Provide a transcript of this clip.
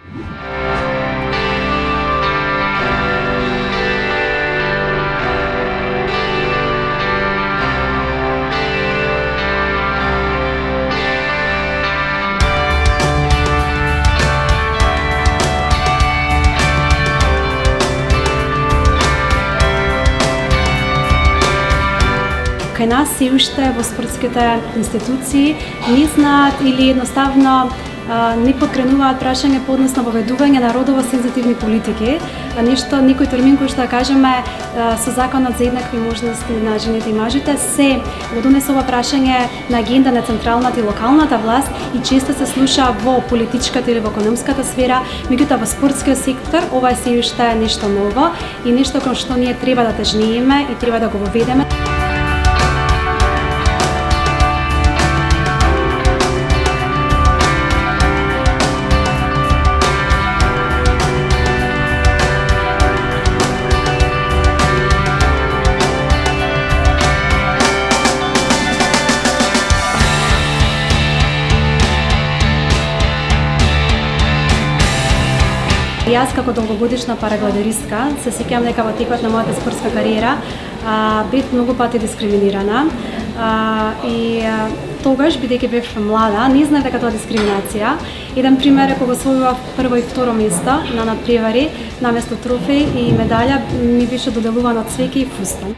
Кај нас се уште во спортските институции не знаат или едноставно не подкренуваат прашање по однос на воведување на родово сензитивни политики, нешто некој термин кој што да кажеме со законот за еднакви можности на жените и мажите се го донесе ова прашање на агенда на централната и локалната власт и често се слуша во политичката или во економската сфера, меѓутоа во спортскиот сектор ова е се уште нешто ново и нешто кон што ние треба да тежнееме и треба да го воведеме. Јас како долгогодишна парагладеристка се сеќавам дека во текот на мојата спортска кариера бев многу пати дискриминирана и тогаш, бидејќи бев млада, не знаев дека тоа е дискриминација. Еден пример е кога освојував прво и второ место на надпревари, наместо трофеј и медалја ми беше доделувано цвеќе и фустан.